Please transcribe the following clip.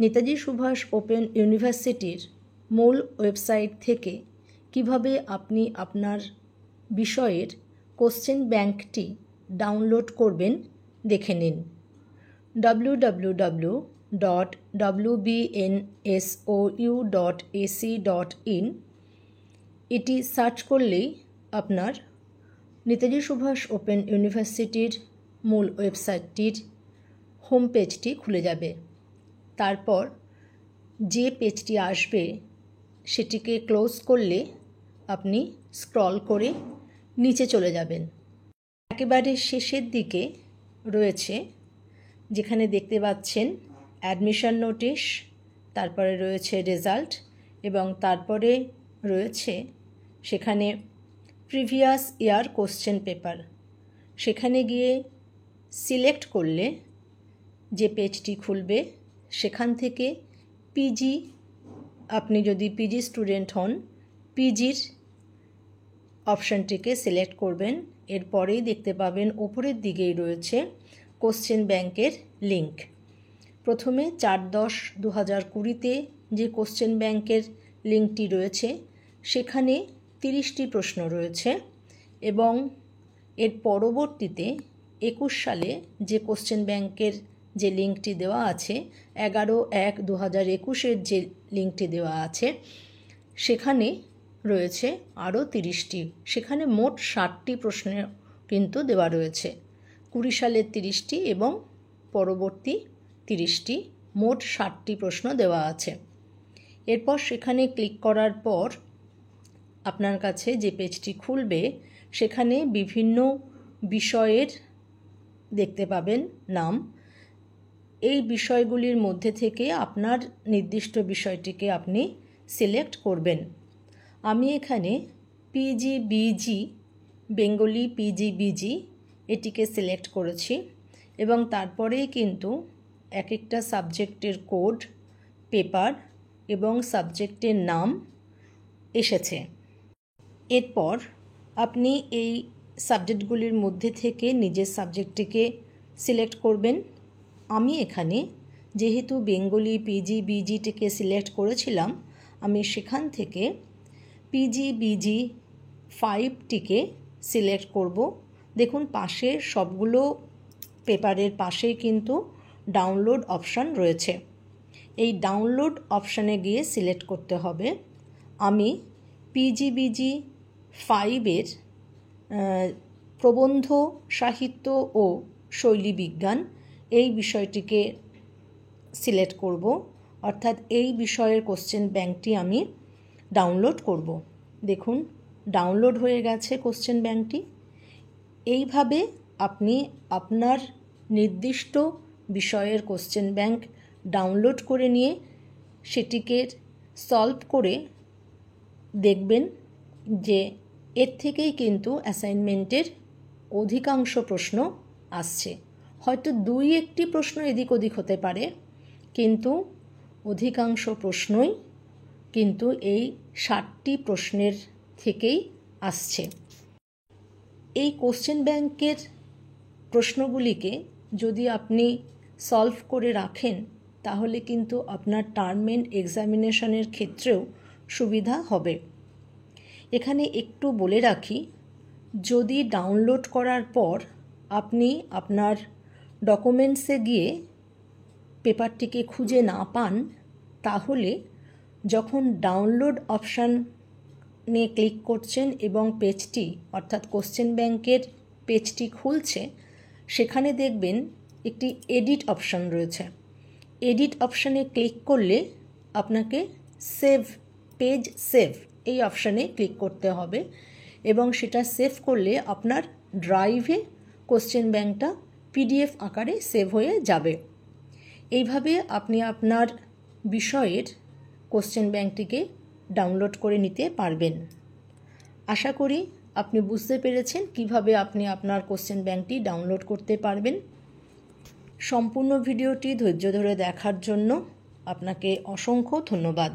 Netaji Subhash open ইউনিভার্সিটির মূল website থেকে কিভাবে আপনি আপনার বিষয়ের কোশ্চেন ব্যাংকটি ডাউনলোড করবেন দেখে নিন। www.wbnsou.ac.in এটি সার্চ করলেই আপনার নেতাজি সুভাষ ওপেন ইউনিভার্সিটির মূল ওয়েবসাইটটির হোম পেজটি খুলে যাবে। তারপর যে পেজটি আসবে সেটিকে ক্লোজ করলে আপনি স্ক্রল করে নিচে চলে যাবেন। একেবারে শেষের দিকে রয়েছে যেখানে দেখতে পাচ্ছেন অ্যাডমিশন নোটিশ, তারপরে রয়েছে রেজাল্ট এবং তারপরে রয়েছে সেখানে প্রিভিয়াস ইয়ার কোশ্চেন পেপার। সেখানে গিয়ে সিলেক্ট করলে যে পেজটি খুলবে সেখান থেকে পিজি, আপনি যদি পিজি স্টুডেন্ট হন পিজির অপশানটিকে সিলেক্ট করবেন। এরপরেই দেখতে পাবেন ওপরের দিকেই রয়েছে কোশ্চেন ব্যাংকের লিঙ্ক। প্রথমে 4/10/2020 যে কোশ্চেন ব্যাংকের লিঙ্কটি রয়েছে সেখানে 30টি প্রশ্ন রয়েছে এবং এর পরবর্তীতে 21 সালে যে কোশ্চেন ব্যাংকের যে লিঙ্কটি দেওয়া আছে 11/1/2021 যে লিঙ্কটি দেওয়া আছে সেখানে রয়েছে আরও 30টি। সেখানে মোট 60টি প্রশ্ন কিন্তু দেওয়া রয়েছে। 20 সালের 30টি এবং পরবর্তী 30টি, মোট 60টি প্রশ্ন দেওয়া আছে। এরপর সেখানে ক্লিক করার পর আপনার কাছে যে পেজটি খুলবে সেখানে বিভিন্ন বিষয়ের দেখতে পাবেন নাম। এই বিষয়গুলির মধ্যে থেকে আপনার নির্দিষ্ট বিষয়টিকে আপনি সিলেক্ট করবেন। আমি এখানে পিজিবিজি, বেঙ্গলি পিজিবিজি এটিকে সিলেক্ট করেছি এবং তারপরেই কিন্তু এক একটা সাবজেক্টের কোড, পেপার এবং সাবজেক্টের নাম এসেছে। এরপর আপনি এই সাবজেক্টগুলির মধ্যে থেকে নিজের সাবজেক্টটিকে সিলেক্ট করবেন। আমি এখানে যেহেতু বেঙ্গলি পিজিবিজিটিকে সিলেক্ট করেছিলাম, আমি সেখান থেকে পিজিবিজি 5টিকে সিলেক্ট করব। দেখুন পাশে সবগুলো পেপারের পাশেই কিন্তু ডাউনলোড অপশান রয়েছে। এই ডাউনলোড অপশানে গিয়ে সিলেক্ট করতে হবে। আমি পিজিবিজি 5-এর প্রবন্ধ সাহিত্য ও শৈলী বিজ্ঞান এই বিষয়টিকে সিলেক্ট করব, অর্থাৎ এই বিষয়ের কোশ্চেন ব্যাংকটি আমি ডাউনলোড করব। দেখুন ডাউনলোড হয়ে গেছে কোশ্চেন ব্যাংকটি। এইভাবে আপনি আপনার নির্দিষ্ট বিষয়ের কোশ্চেন ব্যাংক ডাউনলোড করে নিয়ে সেটিকে সলভ করে দেখবেন যে এর থেকেই কিন্তু অ্যাসাইনমেন্টের অধিকাংশ প্রশ্ন আসছে। হয়তো 2-1টি প্রশ্ন এদিক ওদিক হতে পারে, কিন্তু অধিকাংশ প্রশ্নই কিন্তু এই 60টি প্রশ্নের থেকেই আসছে। এই কোশ্চেন ব্যাংকের প্রশ্নগুলিকে যদি আপনি সলভ করে রাখেন তাহলে কিন্তু আপনার টার্ম এন্ড এক্সামিনেশনের ক্ষেত্রেও সুবিধা হবে। এখানে একটু বলে রাখি, যদি ডাউনলোড করার পর আপনি আপনার ডকুমেন্টসে গিয়ে পেপারটিকে খুঁজে না পান, তাহলে যখন ডাউনলোড অপশানে ক্লিক করছেন এবং পেজটি অর্থাৎ কোশ্চেন ব্যাংকের পেজটি খুলছে, সেখানে দেখবেন একটি এডিট অপশান রয়েছে। এডিট অপশানে ক্লিক করলে আপনাকে পেজ সেভ এই অপশানে ক্লিক করতে হবে এবং সেটা সেভ করলে আপনার ড্রাইভে কোশ্চেন ব্যাংকটা পিডিএফ আকারে সেভ হয়ে যাবে। এইভাবে আপনি আপনার বিষয়ের কোশ্চেন ব্যাংকটিকে ডাউনলোড করে নিতে পারবেন। আশা করি আপনি বুঝতে পেরেছেন কিভাবে আপনি আপনার কোশ্চেন ব্যাংকটি ডাউনলোড করতে পারবেন। সম্পূর্ণ ভিডিওটি ধৈর্য ধরে দেখার জন্য আপনাকে অসংখ্য ধন্যবাদ।